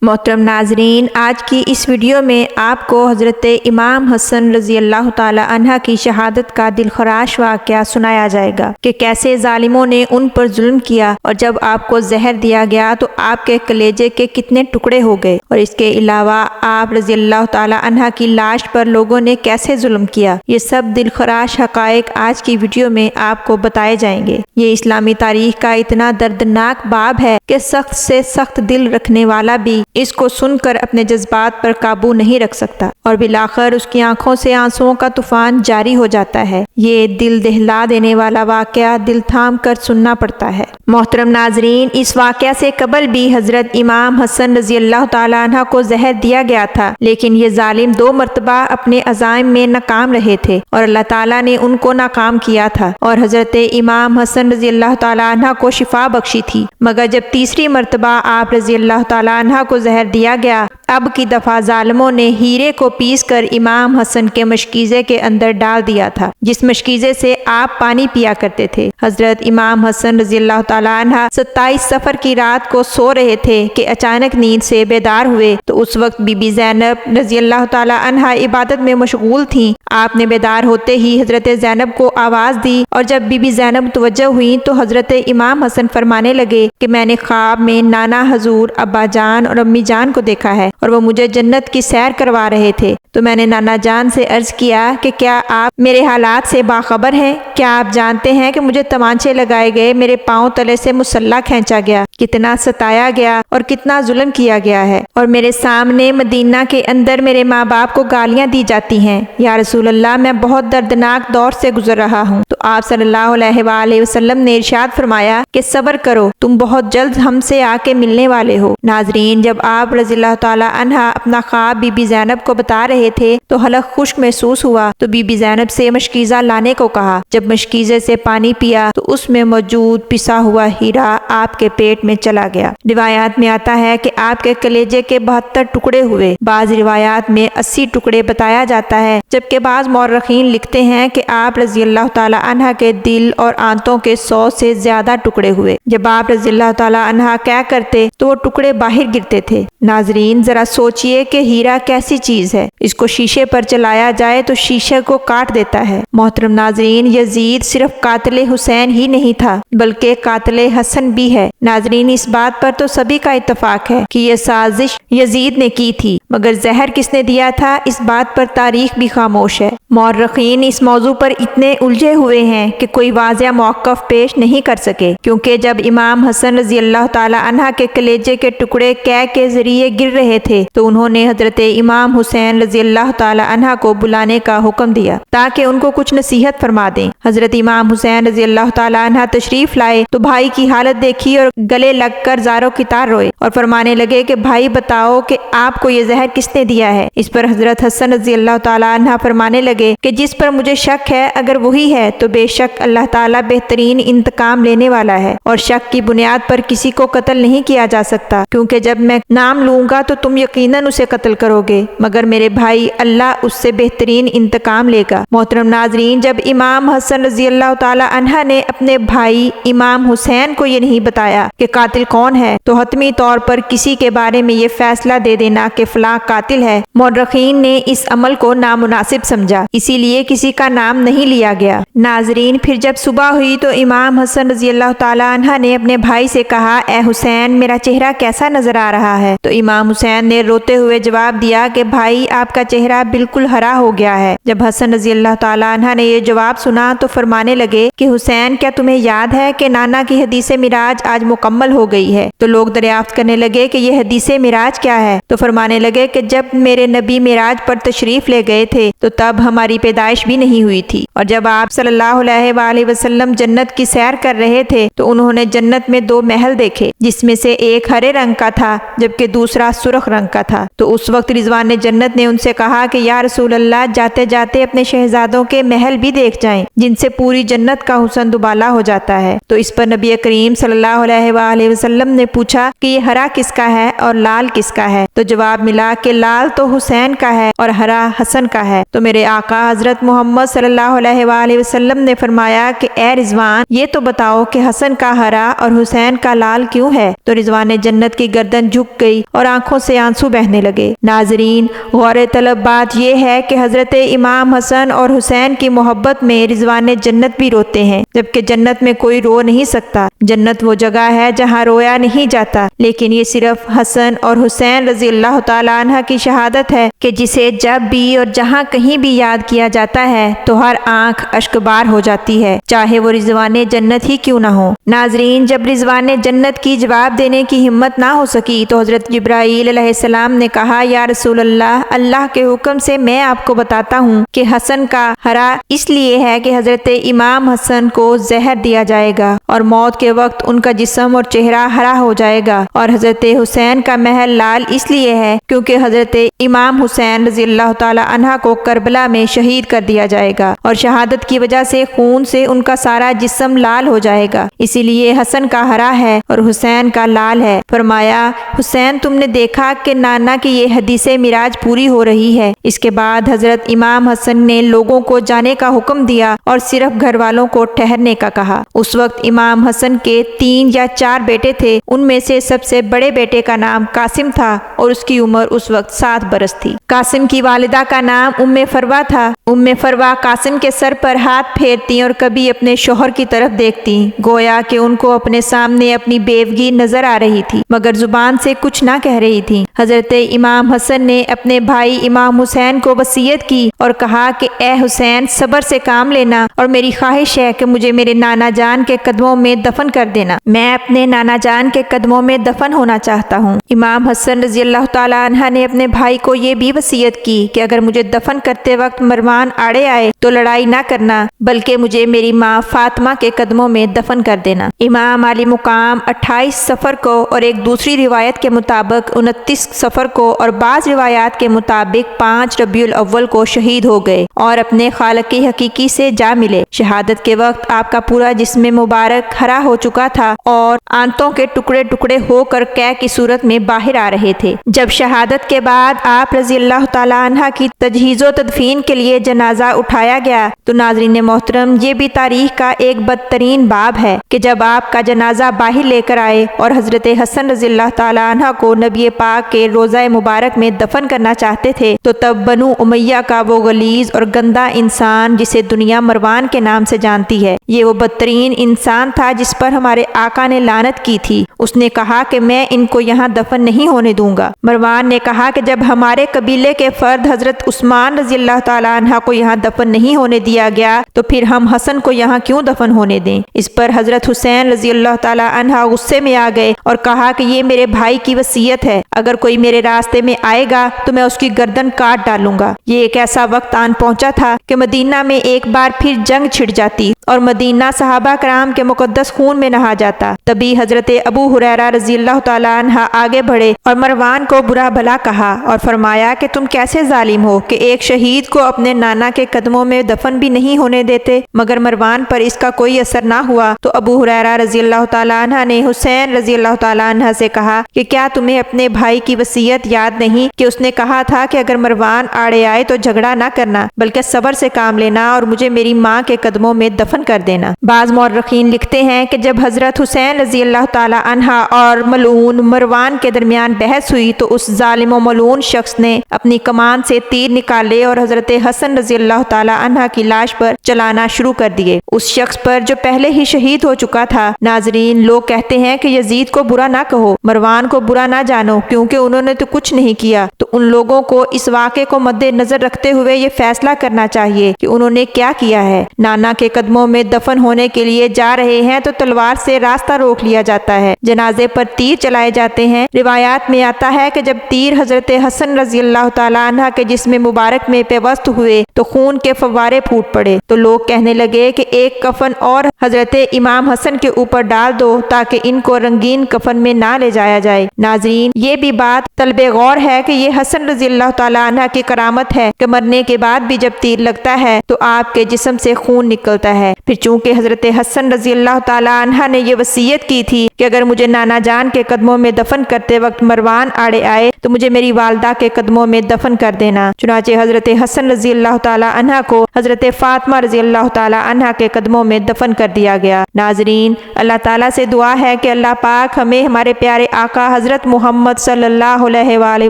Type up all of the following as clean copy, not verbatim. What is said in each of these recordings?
محترم ناظرین، آج کی اس ویڈیو میں آپ کو حضرت امام حسن رضی اللہ تعالی عنہ کی شہادت کا دلخراش واقعہ سنایا جائے گا کہ کیسے ظالموں نے ان پر ظلم کیا، اور جب آپ کو زہر دیا گیا تو آپ کے کلیجے کے کتنے ٹکڑے ہو گئے، اور اس کے علاوہ آپ رضی اللہ تعالی عنہ کی لاش پر لوگوں نے کیسے ظلم کیا۔ یہ سب دلخراش حقائق آج کی ویڈیو میں آپ کو بتائے جائیں گے۔ یہ اسلامی تاریخ کا اتنا دردناک باب ہے کہ سخت سے سخت دل رکھنے والا بھی اس کو سن کر اپنے جذبات پر قابو نہیں رکھ سکتا، اور بالآخر اس کی آنکھوں سے آنسوؤں کا طوفان جاری ہو جاتا ہے۔ یہ دل دہلا دینے والا واقعہ دل تھام کر سننا پڑتا ہے۔ محترم ناظرین، اس واقعہ سے قبل بھی حضرت امام حسن رضی اللہ تعالی عنہ کو زہر دیا گیا تھا، لیکن یہ ظالم 2 مرتبہ اپنے عزائم میں ناکام رہے تھے اور اللہ تعالیٰ نے ان کو ناکام کیا تھا، اور حضرت امام حسن رضی اللہ تعالی عنہ کو شفا بخشی تھی، مگر جب تیسری مرتبہ آپ رضی اللہ تعالی عنہ کو زہر دیا گیا، اب کی دفعہ ظالموں نے ہیرے کو پیس کر امام حسن کے مشکیزے کے اندر ڈال دیا تھا، جس مشکیزے سے آپ پانی پیا کرتے تھے۔ حضرت امام حسن رضی اللہ تعالی عنہ 27 صفر کی رات کو سو رہے تھے کہ اچانک نیند سے بیدار ہوئے، تو اس وقت بی بی زینب رضی اللہ تعالی عنہ عبادت میں مشغول تھیں۔ آپ نے بیدار ہوتے ہی حضرت زینب کو آواز دی، اور جب بی بی زینب متوجہ ہوئی تو حضرت امام حسن فرمانے لگے کہ میں نے خواب میں نانا حضور، ابا جان اور امی جان کو دیکھا ہے، اور وہ مجھے جنت کی سیر کروا رہے تھے، تو میں نے نانا جان سے عرض کیا کہ کیا آپ میرے حالات سے باخبر ہیں؟ کیا آپ جانتے ہیں کہ مجھے تمانچے لگائے گئے، میرے پاؤں تلے سے مسلح کھینچا گیا، کتنا ستایا گیا اور کتنا ظلم کیا گیا ہے، اور میرے سامنے مدینہ کے اندر میرے ماں باپ کو گالیاں دی جاتی ہیں۔ یا رسول اللہ، میں بہت دردناک دور سے گزر رہا ہوں۔ تو آپ صلی اللہ علیہ وآلہ وسلم نے ارشاد فرمایا کہ صبر کرو، تم بہت جلد ہم سے آ کے ملنے والے ہو۔ ناظرین، جب آپ رضی اللہ تعالی عنہ اپنا خواب بی بی زینب کو بتا رہے تھے تو حلق خشک محسوس ہوا، تو بی بی زینب سے مشکیزہ لانے کو کہا۔ جب مشکیزے سے پانی پیا تو اس میں موجود پسا ہوا ہیرا آپ کے پیٹ میں چلا گیا۔ روایات میں آتا ہے کہ آپ کے کلیجے کے 72 ٹکڑے ہوئے، بعض روایات میں 80 ٹکڑے بتایا جاتا ہے، جبکہ بعض مورخین لکھتے ہیں کہ آپ رضی اللہ تعالی عنہ کے دل اور آنتوں کے 100 سے زیادہ ٹکڑے ہوئے۔ جب آپ رضی اللہ تعالی عنہ کیا کرتے تو وہ ٹکڑے باہر گرتے تھے۔ ناظرین، ذرا سوچئے کہ ہیرا کیسی چیز ہے، اس کو شیشے پر چلایا جائے تو شیشے کو کاٹ دیتا ہے۔ محترم ناظرین، یزید صرف قاتل حسین ہی نہیں تھا بلکہ قاتل حسن بھی ہے۔ ناظرین، اس بات پر تو سبھی کا اتفاق ہے کہ یہ سازش یزید نے کی تھی، مگر زہر کس نے دیا تھا، اس بات پر تاریخ بھی خاموش ہے۔ مورخین اس موضوع پر اتنے الجھے ہوئے ہیں کہ کوئی واضح موقف پیش نہیں کر سکے، کیونکہ جب امام حسن رضی اللہ تعالی عنہ کے کلیجے کے ٹکڑے قے کے ذریعے گر رہے تھے تو انہوں نے حضرت امام حسین رضی اللہ تعالی عنہ کو بلانے کا حکم دیا تاکہ ان کو کچھ نصیحت فرما دیں۔ حضرت امام حسین رضی اللہ تعالی عنہ تشریف لائے تو بھائی کی حالت دیکھی اور گلے لگ کر زار و کتار روئے، اور فرمانے لگے کہ بھائی بتاؤ کہ آپ کو یہ زہر کس نے دیا ہے؟ اس پر حضرت حسن رضی اللہ تعالی عنہ فرمانے لگے کہ جس پر مجھے شک ہے، اگر وہی ہے تو بے شک اللہ تعالیٰ بہترین انتقام لینے والا ہے، اور شک کی بنیاد پر کسی کو قتل نہیں کیا جا سکتا، کیونکہ جب میں نام لوں گا تو تم یقیناً اسے قتل کرو گے، مگر میرے بھائی اللہ اس سے بہترین انتقام لے گا۔ محترم ناظرین، جب امام حسن رضی اللہ تعالی عنہ نے اپنے بھائی امام حسین کو یہ نہیں بتایا کہ قاتل کون ہے، تو حتمی طور پر کسی کے بارے میں یہ فیصلہ دے دینا کہ فلاں قاتل ہے، مورخین نے اس عمل کو نامناسب سمجھا، اسی لیے کسی کا نام نہیں لیا گیا۔ ناظرین، پھر جب صبح ہوئی تو امام حسن رضی اللہ تعالی عنہ نے اپنے بھائی سے کہا، اے حسین، میرا چہرہ کیسا نظر آ رہا ہے؟ تو امام حسین نے روتے ہوئے جواب دیا کہ بھائی، آپ کا چہرہ بالکل ہرا ہو گیا ہے۔ جب حسن رضی اللہ تعالی عنہ نے یہ جواب سنا تو فرمانے لگے کہ حسین، کیا تمہیں یاد ہے کہ نانا کی حدیث معراج آج مکمل ہو گئی ہے؟ تو لوگ دریافت کرنے لگے کہ یہ حدیث معراج کیا ہے؟ تو فرمانے لگے کہ جب میرے نبی معراج پر تشریف لے گئے تھے تو تب ہماری پیدائش بھی نہیں ہوئی تھی، اور جب آپ صلی اللہ علیہ وآلہ وسلم جنت کی سیر کر رہے تھے تو انہوں نے جنت میں 2 محل دیکھے، جس میں سے ایک ہرے رنگ کا تھا جبکہ دوسرا سرخ رنگ کا تھا، تو اس وقت رضوان جنت نے ان سے کہا کہ یا رسول اللہ، جاتے جاتے اپنے شہزادوں کے محل بھی دیکھ جائیں جن سے پوری جنت کا حسن دوبالا ہو جاتا ہے۔ تو اس پر نبی کریم صلی اللہ علیہ وآلہ وسلم نے پوچھا کہ یہ ہرا کس کا ہے اور لال کس کا ہے؟ تو جواب ملا کہ لال تو حسین کا ہے اور ہرا حسن کا ہے۔ تو میرے آقا حضرت محمد صلی اللہ علیہ وآلہ وسلم نے فرمایا کہ اے رضوان، یہ تو بتاؤ کہ حسن کا ہرا اور حسین کا لال کیوں ہے؟ تو رضوان جنت کی گردن جھک گئی اور آنکھوں سے آنسو بہنے لگے۔ ناظرین، غور طلب بات یہ ہے کہ حضرت امام حسن اور حسین کی محبت میں رضوان جنت بھی روتے ہیں، جبکہ جنت میں کوئی رو نہیں سکتا۔ جنت وہ جگہ ہے جہاں رویا نہیں جاتا، لیکن یہ صرف حسن اور حسین رضی اللہ تعالیٰ عنہ کی شہادت ہے کہ جسے جب بھی اور جہاں کہیں بھی یاد کیا جاتا ہے تو ہر آنکھ اشک بار ہو جاتی ہے، چاہے وہ رضوان جنت ہی کیوں نہ ہو۔ ناظرین، جب رضوان جنت کی جواب دینے کی ہمت نہ ہو سکی تو حضرت جبرائیل علیہ السلام نے کہا یا رسول اللہ، اللہ کے حکم سے میں آپ کو بتاتا ہوں کہ حسن کا ہرا اس لیے ہے کہ حضرت امام حسن کو زہر دیا جائے گا اور موت کے وقت ان کا جسم اور چہرہ ہرا ہو جائے گا، اور حضرت حسین کا محل لال اس لیے ہے کیونکہ حضرت امام حسین رضی اللہ تعالی عنہ کو کربلا میں شہید کر دیا جائے گا اور شہادت کی وجہ سے خون سے ان کا سارا جسم لال ہو جائے گا، اسی لیے حسن کا ہرا ہے اور حسین کا لال ہے۔ فرمایا حسین، تم نے دیکھا کہ نانا کی یہ حدیث معراج پوری ہو رہی ہے۔ اس کے بعد حضرت امام حسن نے لوگوں کو جانے کا حکم دیا اور صرف گھر والوں کو ٹھہرنے کا کہا۔ اس وقت امام حسن کے 3 یا 4 بیٹے تھے، ان میں سے سب سے بڑے بیٹے کا نام قاسم تھا اور اس کی عمر اس وقت 7 برس تھی۔ قاسم کی والدہ کا نام ام فروا تھا۔ ام فروا قاسم کے سر پر ہاتھ پھیرتی اور کبھی اپنے شوہر کی طرف دیکھتی، گویا کہ ان کو اپنے سامنے اپنی بیوگی نظر آ رہی تھی، مگر زبان سے کچھ نہ کہہ رہی تھی۔ حضرت امام حسن نے اپنے بھائی امام حسین کو وصیت کی اور کہا کہ اے حسین، صبر سے کام لینا اور میری خواہش ہے کہ مجھے میرے نانا جان کے قدموں میں دفن کر دینا، میں اپنے نانا جان کے قدموں میں دفن ہونا چاہتا ہوں۔ امام حسن رضی اللہ تعالی عنہ نے اپنے بھائی کو یہ بھی وصیت کی کہ اگر مجھے دفن کرتے وقت مروان آڑے آئے تو لڑائی نہ کرنا، بلکہ مجھے میری ماں فاطمہ کے قدموں میں دفن کر دینا۔ امام علی مقام 28 صفر کو اور ایک دوسری روایت کے مطابق 29 صفر کو اور بعض روایات کے مطابق 5 ربیع الاول کو شہید ہو گئے اور اپنے خالق حقیقی سے جا ملے۔ شہادت کے وقت آپ کا پورا جسم مبارک ہرا ہو چکا تھا اور آنتوں کے ٹکڑے ٹکڑے ہو کر قے کی صورت میں باہر آ رہے تھے۔ جب شہادت کے بعد آپ رضی اللہ تعالی عنہ کی تجہیز و تدفین کے لیے جنازہ اٹھایا گیا تو ناظرین محترم، یہ بھی تاریخ کا ایک بدترین باب ہے کہ جب آپ کا جنازہ باہر لے کر آئے اور حضرت حسن رضی اللہ تعالی عنہ کو نبی پاک کے روضہ مبارک میں دفن کرنا چاہتے تھے تو تب بنو امیہ کا وہ غلیظ اور گندا انسان جسے دنیا مروان کے نام سے جانتی ہے، یہ وہ بدترین انسان تھا جس پر ہمارے آقا نے لعنت کی تھی۔ اس نے کہا کہ میں ان کو یہاں دفن نہیں ہونے دوں گا۔ مروان نے کہا کہ جب ہمارے قبیلے کے فرد حضرت عثمان رضی اللہ تعالی عنہ کو یہاں دفن نہیں ہونے دیا گیا تو پھر ہم حسن کو یہاں کیوں دفن ہونے دیں؟ اس پر حضرت حسین رضی اللہ تعالی عنہ غصے میں آ گئے اور کہا کہ یہ میرے بھائی کی وصیت ہے، اگر کوئی میرے راستے میں آئے گا تو میں اس کی گردن کاٹ ڈالوں گا۔ یہ ایک ایسا وقت آن پہنچا تھا کہ مدینہ میں ایک بار پھر جنگ چھڑ جاتی اور مدینہ صحابہ کرام کے مقدس خون میں نہا جاتا۔ تبھی حضرت ابو ہریرہ رضی اللہ تعالی عنہ آگے بڑھے اور مروان کو برا بھلا کہا اور فرمایا کہ تم کیسے ظالم ہو کہ ایک شہید کو اپنے نانا کے قدموں میں دفن بھی نہیں ہونے دیتے؟ مگر مروان پر اس کا کوئی اثر نہ ہوا تو ابو ہریرہ رضی اللہ تعالی عنہ نے حسین رضی اللہ تعالی عنہ سے کہا کہ کیا تمہیں اپنے بھائی کی وصیت یاد نہیں کہ اس نے کہا تھا کہ اگر مروان آڑے آئے تو جھگڑا نہ کرنا بلکہ صبر سے کام لینا اور مجھے میری ماں کے قدموں میں دفن کر دینا۔ بعض مورخین لکھتے ہیں کہ جب حضرت حسین رضی اللہ تعالی عنہ اور ملعون مروان کے درمیان بحث ہوئی تو اس ظالم و ملعون شخص نے اپنی کمان سے تیر نکالے اور حضرت حسن رضی اللہ تعالی عنہ کی لاش پر چلانا شروع کر دیے، اس شخص پر جو پہلے ہی شہید ہو چکا تھا۔ ناظرین، لوگ کہتے ہیں کہ یزید کو برا نہ کہو، مروان کو برا نہ جانو کیونکہ انہوں نے تو کچھ نہیں کیا، تو ان لوگوں کو اس واقعے کو مد نظر رکھتے ہوئے یہ فیصلہ کرنا چاہیے کہ انہوں نے کیا کیا ہے۔ نانا کے قدموں میں دفن ہونے کے لیے جا رہے ہیں تو تلوار سے راستہ روک لیا جاتا ہے، جنازے پر تیر چلائے جاتے ہیں۔ روایات میں آتا ہے کہ جب تیر حضرت حسن رضی اللہ تعالی عنہ کے جسم مبارک میں پیوست ہوئے تو خون کے فوارے پھوٹ پڑے، تو لوگ کہنے لگے کہ ایک کفن اور حضرت امام حسن کے اوپر ڈال دو تاکہ ان کو رنگین کفن میں نہ لے جایا جائے۔ ناظرین، یہ بھی بات طلب غور ہے کہ یہ حسن رضی اللہ تعالیٰ عنہ کی کرامت ہے کہ مرنے کے بعد بھی جب تیر لگتا ہے تو آپ کے جسم سے خون نکلتا ہے۔ پھر چونکہ حضرت حسن رضی اللہ تعالیٰ عنہ نے یہ وصیت کی تھی کہ اگر مجھے نانا جان کے قدموں میں دفن کرتے وقت مروان آڑے آئے تو مجھے میری والدہ کے قدموں میں دفن کر دینا، چنانچہ حضرت حسن رضی اللہ تعالیٰ عنہ کو حضرت فاطمہ رضی اللہ تعالیٰ عنہ کے قدموں میں دفن کر دیا گیا۔ ناظرین، اللہ تعالیٰ سے دعا ہے کہ اللہ پاک ہمیں ہمارے پیارے آقا حضرت محمد صلی اللہ علیہ وآلہ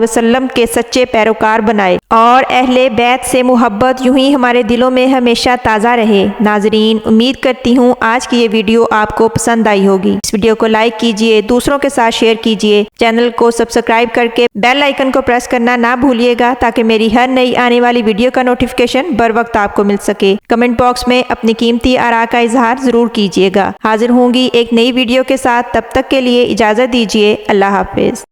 وسلم کے سچے پیروکار بنائے اور اہل بیت سے محبت یوں ہی ہمارے دلوں میں ہمیشہ تازہ رہے۔ ناظرین، امید کرتی ہوں آج کی یہ ویڈیو آپ کو پسند آئی ہوگی۔ اس ویڈیو کو لائک کیجئے، دوسروں کے ساتھ شیئر کیجئے، چینل کو سبسکرائب کر کے بیل آئیکن کو پریس کرنا نہ بھولیے گا تاکہ میری ہر نئی آنے والی ویڈیو کا نوٹیفیکیشن بر وقت آپ کو مل سکے۔ کمنٹ باکس میں اپنی قیمتی آراء کا اظہار ضرور کیجئے گا۔ حاضر ہوں گی ایک نئی ویڈیو کے ساتھ، تب تک کے لیے اجازت دیجئے۔ اللہ حافظ۔